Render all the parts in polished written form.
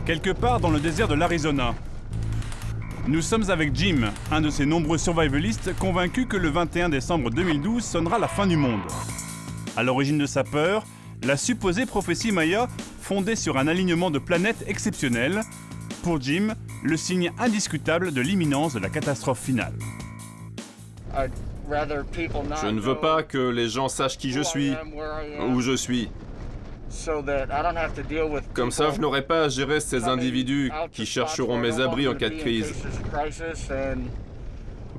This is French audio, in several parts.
quelque part dans le désert de l'Arizona. Nous sommes avec Jim, un de ces nombreux survivalistes convaincus que le 21 décembre 2012 sonnera la fin du monde. À l'origine de sa peur, la supposée prophétie Maya fondée sur un alignement de planètes exceptionnel. Pour Jim, le signe indiscutable de l'imminence de la catastrophe finale. Je ne veux pas que les gens sachent qui je suis, où je suis. Comme ça, je n'aurai pas à gérer ces individus qui chercheront mes abris en cas de crise.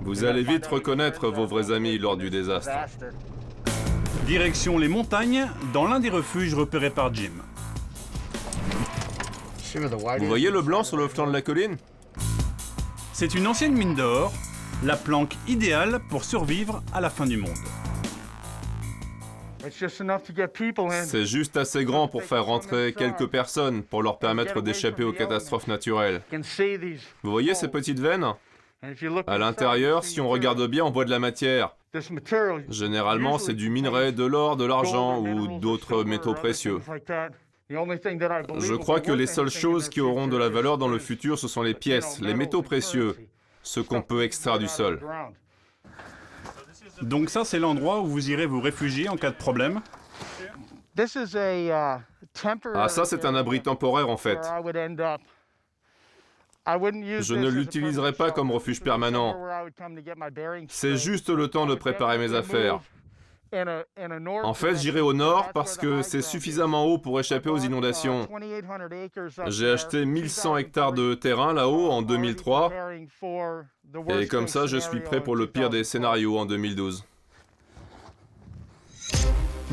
Vous allez vite reconnaître vos vrais amis lors du désastre. Direction les montagnes, dans l'un des refuges repérés par Jim. Vous voyez le blanc sur le flanc de la colline? C'est une ancienne mine d'or, la planque idéale pour survivre à la fin du monde. C'est juste assez grand pour faire rentrer quelques personnes pour leur permettre d'échapper aux catastrophes naturelles. Vous voyez ces petites veines? À l'intérieur, si on regarde bien, on voit de la matière. Généralement, c'est du minerai, de l'or, de l'argent ou d'autres métaux précieux. Je crois que les seules choses qui auront de la valeur dans le futur, ce sont les pièces, les métaux précieux, ce qu'on peut extraire du sol. Donc ça, c'est l'endroit où vous irez vous réfugier en cas de problème. Ah, ça, c'est un abri temporaire, en fait. Je ne l'utiliserai pas comme refuge permanent. C'est juste le temps de préparer mes affaires. En fait, j'irai au nord parce que c'est suffisamment haut pour échapper aux inondations. J'ai acheté 1100 hectares de terrain là-haut en 2003. Et comme ça, je suis prêt pour le pire des scénarios en 2012.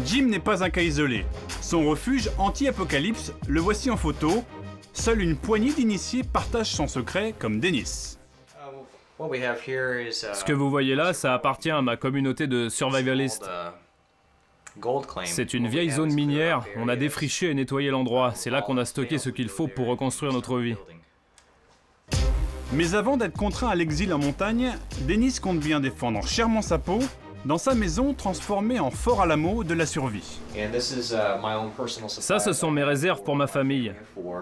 Jim n'est pas un cas isolé. Son refuge anti-apocalypse, le voici en photo. Seule une poignée d'initiés partagent son secret, comme Dennis. Ce que vous voyez là, ça appartient à ma communauté de survivalistes. C'est une vieille zone minière, on a défriché et nettoyé l'endroit. C'est là qu'on a stocké ce qu'il faut pour reconstruire notre vie. Mais avant d'être contraint à l'exil en montagne, Dennis compte bien défendre chèrement sa peau dans sa maison transformée en Fort Alamo de la survie. Ça, ce sont mes réserves pour ma famille.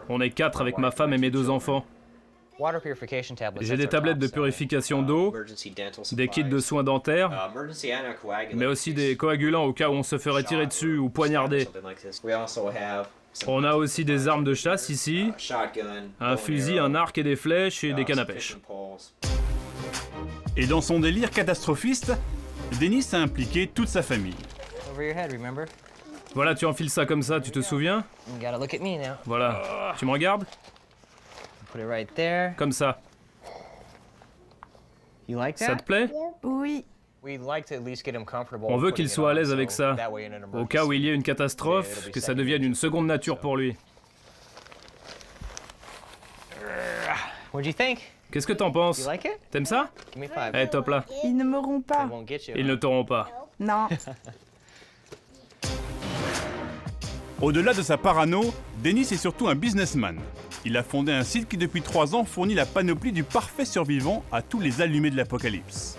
On est 4 avec ma femme et mes 2 enfants. J'ai des tablettes de purification d'eau, des kits de soins dentaires, mais aussi des coagulants au cas où on se ferait tirer dessus ou poignarder. On a aussi des armes de chasse ici, un fusil, un arc et des flèches et des cannes à pêche. Et dans son délire catastrophiste, Dennis a impliqué toute sa famille. Voilà, tu enfiles ça comme ça, tu te souviens? Voilà, tu me regardes? Comme ça. Ça te plaît? Oui. On veut qu'il soit à l'aise avec ça, au cas où il y ait une catastrophe, que ça devienne une seconde nature pour lui. Qu'est-ce que t'en penses? T'aimes ça? Eh, top là. Ils ne m'auront pas. Ils ne t'auront pas. Non. Au-delà de sa parano, Dennis est surtout un businessman. Il a fondé un site qui depuis 3 ans fournit la panoplie du parfait survivant à tous les allumés de l'apocalypse.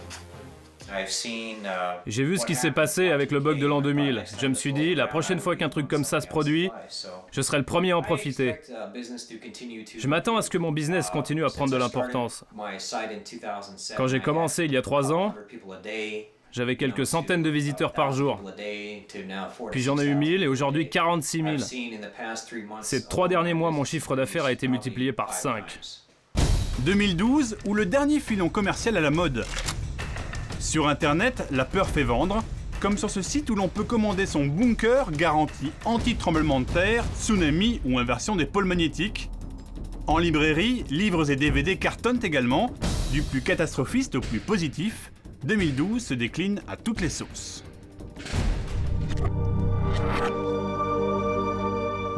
J'ai vu ce qui s'est passé avec le bug de l'an 2000. Je me suis dit, la prochaine fois qu'un truc comme ça se produit, je serai le premier à en profiter. Je m'attends à ce que mon business continue à prendre de l'importance. Quand j'ai commencé il y a 3 ans, j'avais quelques centaines de visiteurs par jour. Puis j'en ai eu 1000 et aujourd'hui 46 000. Ces 3 derniers mois, mon chiffre d'affaires a été multiplié par 5. 2012, ou le dernier filon commercial à la mode. Sur Internet, la peur fait vendre, comme sur ce site où l'on peut commander son bunker garanti anti-tremblement de terre, tsunami ou inversion des pôles magnétiques. En librairie, livres et DVD cartonnent également, du plus catastrophiste au plus positif. 2012 se décline à toutes les sauces.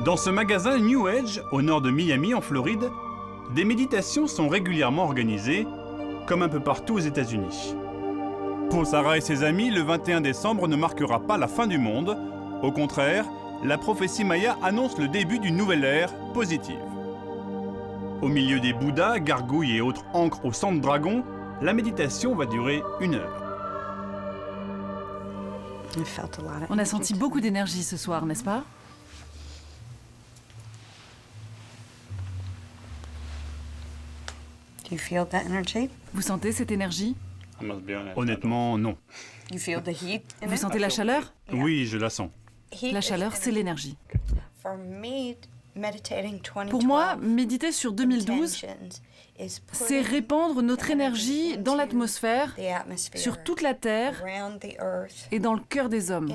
Dans ce magasin New Age, au nord de Miami, en Floride, des méditations sont régulièrement organisées, comme un peu partout aux États-Unis. Pour Sarah et ses amis, le 21 décembre ne marquera pas la fin du monde. Au contraire, la prophétie Maya annonce le début d'une nouvelle ère positive. Au milieu des Bouddhas, gargouilles et autres ancres au sang de dragon, la méditation va durer 1 heure. On a senti beaucoup d'énergie ce soir, n'est-ce pas? Vous sentez cette énergie? Honnêtement, non. Vous sentez la chaleur? Oui, je la sens. La chaleur, c'est l'énergie. Pour moi, méditer sur 2012, c'est répandre notre énergie dans l'atmosphère, sur toute la Terre et dans le cœur des hommes.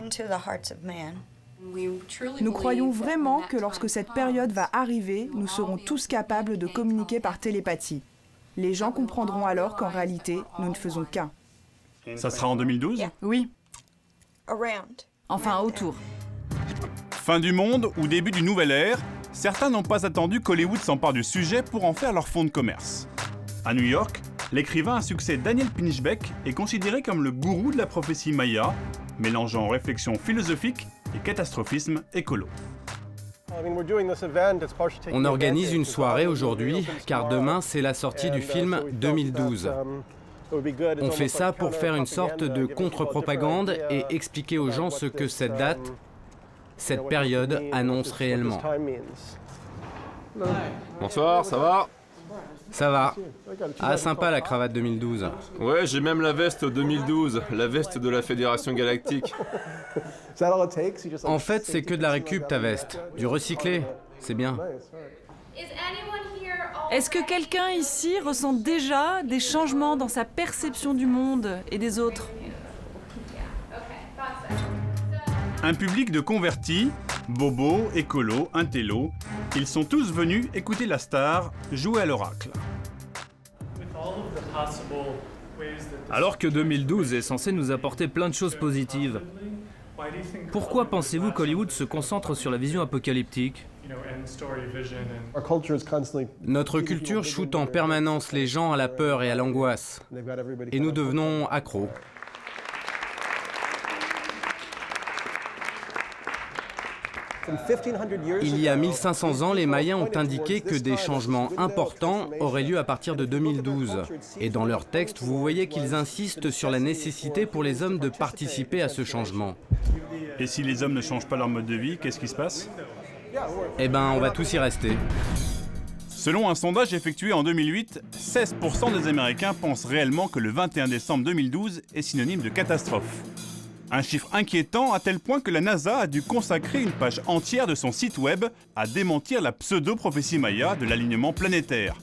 Nous croyons vraiment que lorsque cette période va arriver, nous serons tous capables de communiquer par télépathie. Les gens comprendront alors qu'en réalité, nous ne faisons qu'un. Ça sera en 2012 ? Oui. Enfin, autour. Fin du monde ou début d'une nouvelle ère, certains n'ont pas attendu qu'Hollywood s'empare du sujet pour en faire leur fonds de commerce. À New York, l'écrivain à succès Daniel Pinchbeck est considéré comme le gourou de la prophétie maya, mélangeant réflexion philosophique et catastrophisme écolo. On organise une soirée aujourd'hui, car demain c'est la sortie du film 2012. On fait ça pour faire une sorte de contre-propagande et expliquer aux gens ce que cette date, cette période annonce réellement. Bonsoir, ça va? Ça va. Ah, sympa la cravate 2012. Ouais, j'ai même la veste 2012, la veste de la Fédération Galactique. En fait, c'est que de la récup ta veste. Du recyclé, c'est bien. Est-ce que quelqu'un ici ressent déjà des changements dans sa perception du monde et des autres? Un public de convertis, bobos, écolos, intellos, ils sont tous venus écouter la star jouer à l'oracle. Alors que 2012 est censé nous apporter plein de choses positives, pourquoi pensez-vous qu'Hollywood se concentre sur la vision apocalyptique? Notre culture shoote en permanence les gens à la peur et à l'angoisse. Et nous devenons accros. Il y a 1500 ans, les Mayas ont indiqué que des changements importants auraient lieu à partir de 2012. Et dans leurs textes, vous voyez qu'ils insistent sur la nécessité pour les hommes de participer à ce changement. Et si les hommes ne changent pas leur mode de vie, qu'est-ce qui se passe? Eh ben, on va tous y rester. Selon un sondage effectué en 2008, 16% des Américains pensent réellement que le 21 décembre 2012 est synonyme de catastrophe. Un chiffre inquiétant à tel point que la NASA a dû consacrer une page entière de son site web à démentir la pseudo-prophétie maya de l'alignement planétaire.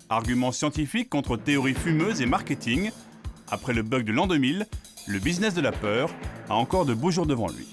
Argument scientifique contre théorie fumeuse et marketing, après le bug de l'an 2000, le business de la peur a encore de beaux jours devant lui.